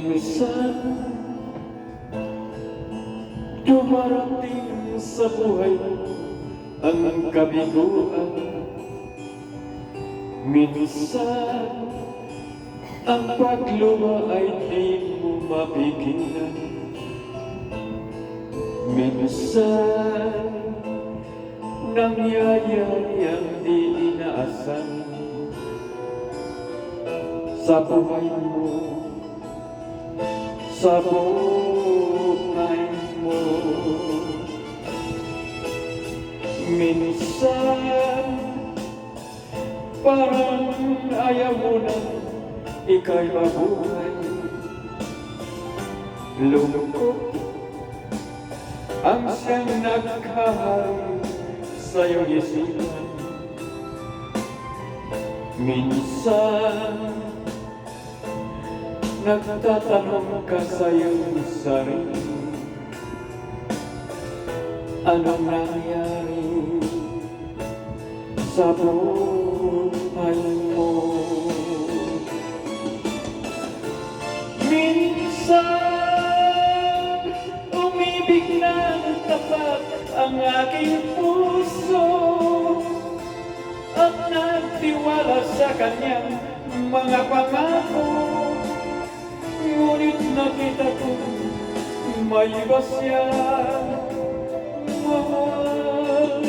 Minsan dumarating sa buhay ang kabiguan. Minsan ang pagluha ay di mo mapigilan. Minsan nangyayari ang di inaasahan sa buhay mo, sa buhay mo. Minsan parang ayaw mo na ika'y mabuhay. Lungkot ang siyang naghahari sa iyong isipan. Minsan nagtatanong ka sa iyong sarili, anong nangyari sa buhay mo? Minsan umibig ng tapat ang aking puso at nagtiwala sa kanyang mga pangako. Ngunit nakita ko may iba siyang mahal.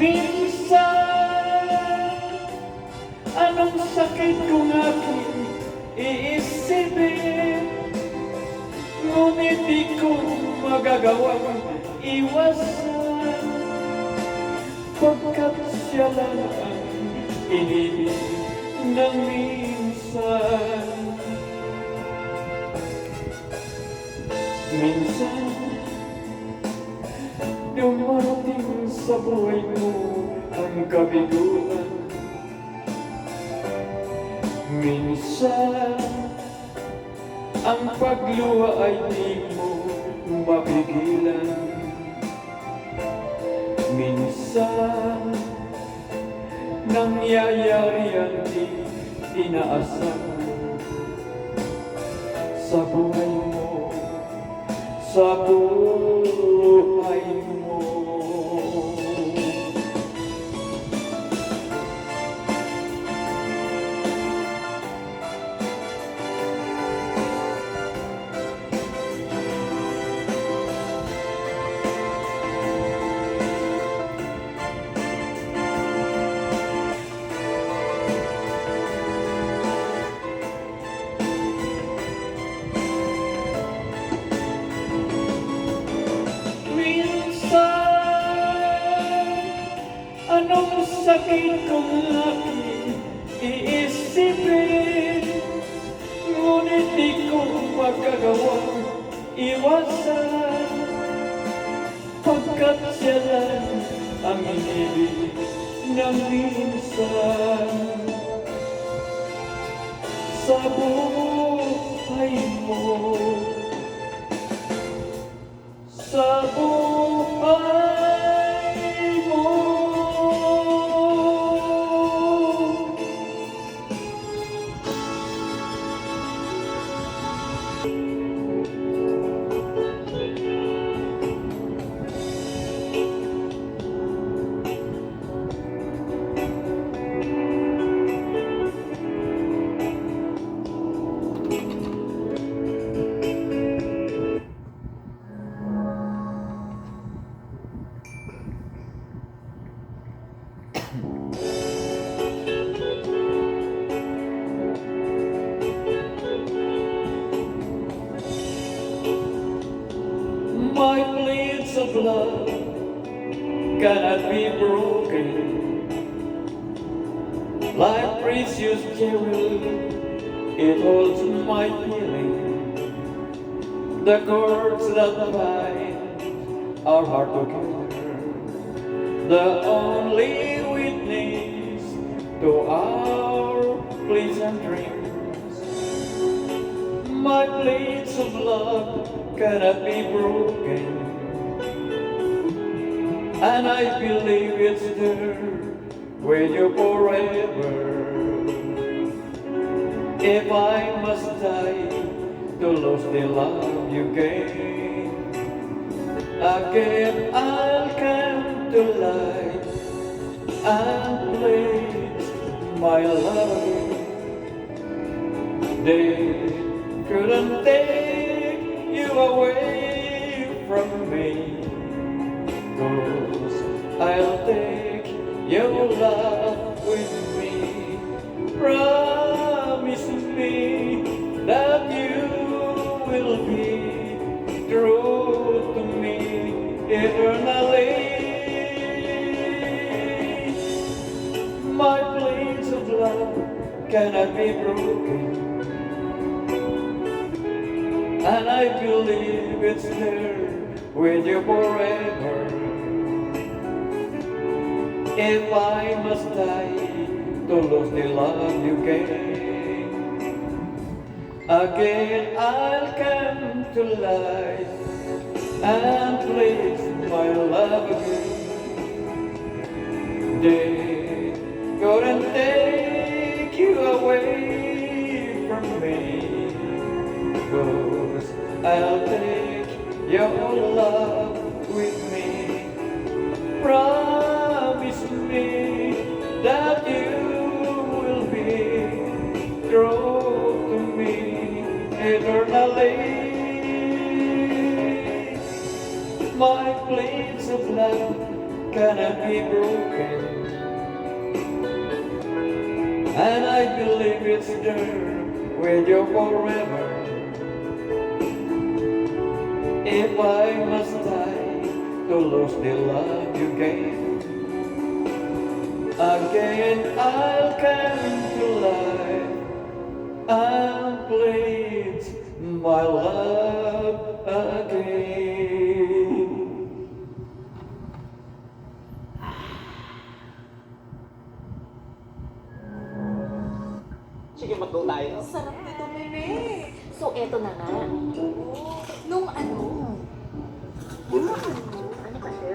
Minsan anong sakit kung aking iisipin, ngunit di ko magagawang iwasan, pagkat siya lang ang inibig ng minsan. Minsan dumarating sa buhay mo ang kabiguan. Minsan ang pagluha ay di mo mapigilan. Minsan nangyayari ang di inaasahan sa buhay mo, sa buhay mo. Anong sakit kung aking iisipin, ngunit di ko magagawang iwasan, pagkat siya lang ang inibig ng minsan. Sa buhay mo, sa buhay mo. My plates of love cannot be broken, like precious jewel, it holds my feeling. The cords that bind our heart together, the only witness to our pleasant dreams. My plates of love cannot be broken, and I believe it's there with you forever. If I must die to lose the love you gave, again I'll come to life and place my love again. They couldn't take you away from me, 'cause I'll take your love with me. Promise me that you will be true to me eternally. My planes of love cannot be broken, and I believe it's there with you forever. If I must die to lose the love you gave, again I'll come to life and place my love again. They couldn't take you away from me, 'cause I'll take your love with me. Promise me that you will be true to me eternally. My planes of love cannot be broken, and I believe it's there with you forever. If I must die to lose the love you gave, again I'll come to life and place my love again. Sige, mag-go tayo. Sarap nito, Meme. So, eto na nga. Nung ano? Ano kasi?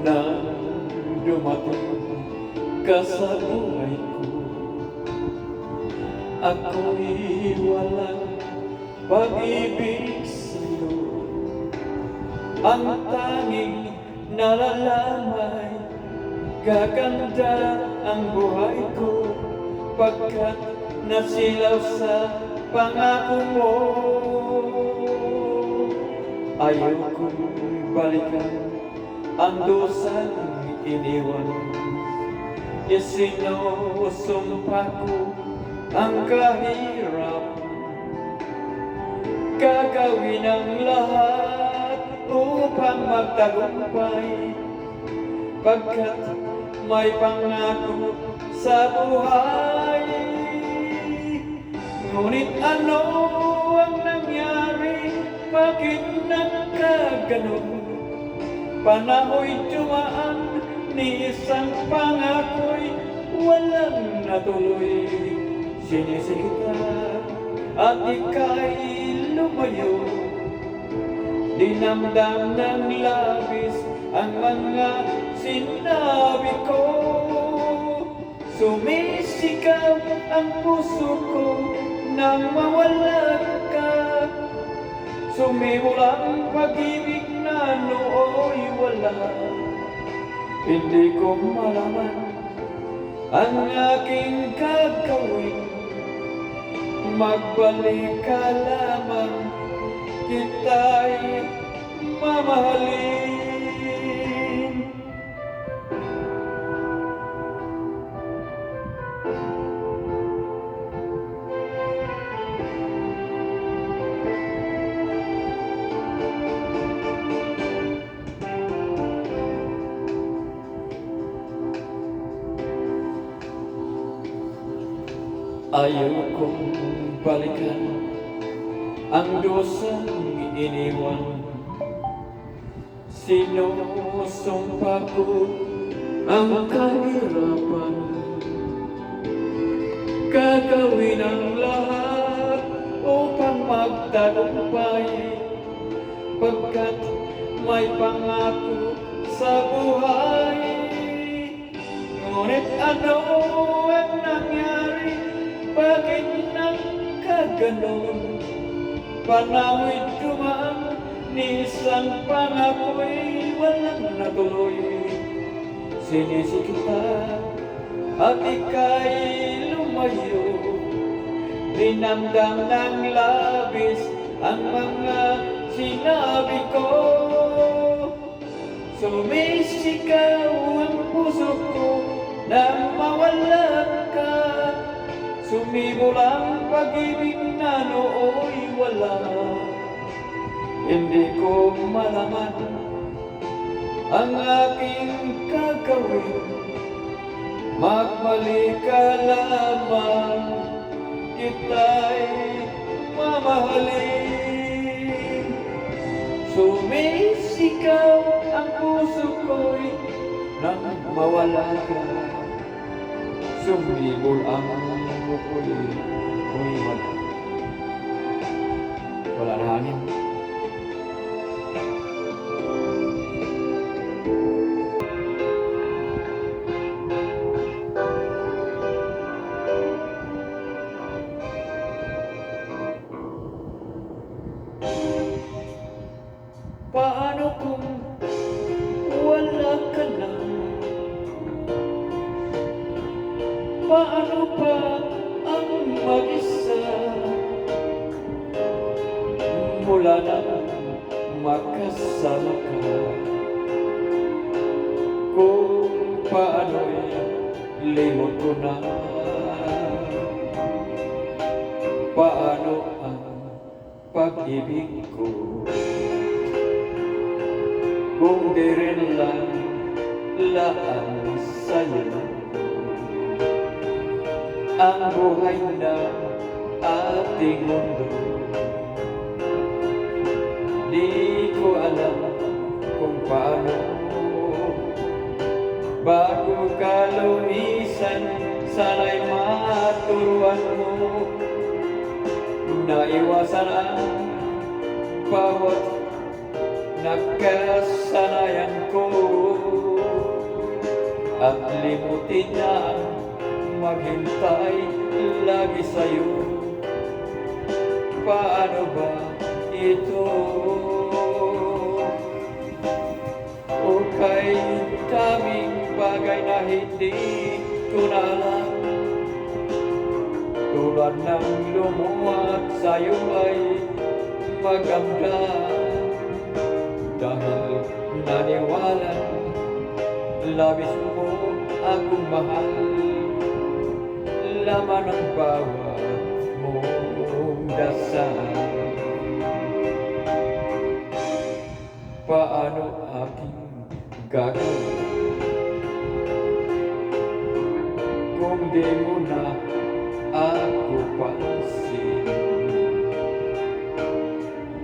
Nang dumating ka sa buhay ko, ako'y walang pag-ibig sa'yo. Ang tanging nalalamay, gaganda ang buhay ko, pagkat nasilaw sa pangako mo. Ayaw kong balikan ang dusang iniwan, isinusumpa ko ang kahirap, gagawin ang lahat upang magtagumpay, pagkat may pangako sa buhay. Ngunit ano ang nangyari, bakit nagkaganon? Panahoy dumaan, ni isang pangako'y walang natuloy. Sinisikita at ika'y lumayo, dinamdam ng labis ang mga sinabi ko. Sumisigaw ang puso ko nang mawala ka. Sumimulang pag-ibig na nooy wala. Hindi ko malaman ang aking gagawin. Magbalik ka lamang, kita'y mamahalin. Ayaw kong balikan ang dosang iniwan. Sinusumpa ko ang kahirapan. Gagawin ang lahat upang magtagumpay, pagkat may pangako sa buhay. Ngunit ano ang nangyari? Bakit nagkaganon? Panawid dumaan ni isang pangako'y walang natuloy. Sinisi kita at ika'y lumayo. Dinamdam ng labis ang mga sinabi ko. Sumisigaw ang puso ko nang mawala ka. Sumibol ang pag-ibig na nooy wala. Hindi ko malaman ang aking gagawin. Magmali ka lamang, kita'y mamahalin. Sumisigaw ang puso ko'y nang mawala ka. Sumibol ang buko'y wala. Wala na hangin. Paano kung wala ka na? Paano pa ang mag-isa? Mula na makasama ka. Kung paano'y limot ko na. Paano ang pag-ibig ko? Kung di rin lang laan sa'yo ang buhay na ating mundo. Di ko alam kung paano bago ka lumisan, sana'y maturuan mo na iwasan ang bawat nakasanayan ko at limutin na maghintay lagi sa'yo. Paano ba ito? O kay daming bagay na hindi ko na alam, tulad ng lumuwat sa'yo ay maganda. Dahil naniwala, labis mo akong mahal. Laman ang bawat mong dasal. Paano aking gagawin kung di mo na ako pansin?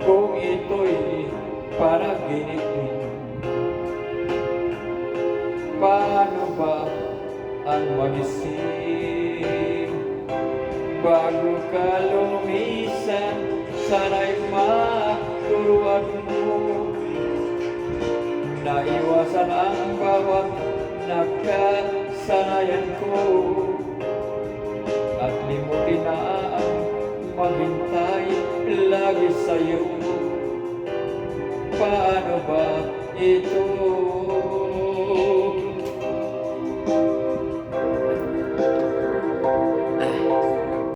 Kung ito'y panaginip, paano ba ang magising? Bago ka lumisan, sana'y maturuan mo na iwasan ang bawat nakasanayan ko at limutin na ang maghintay lagi sa'yo. Paano ba ito?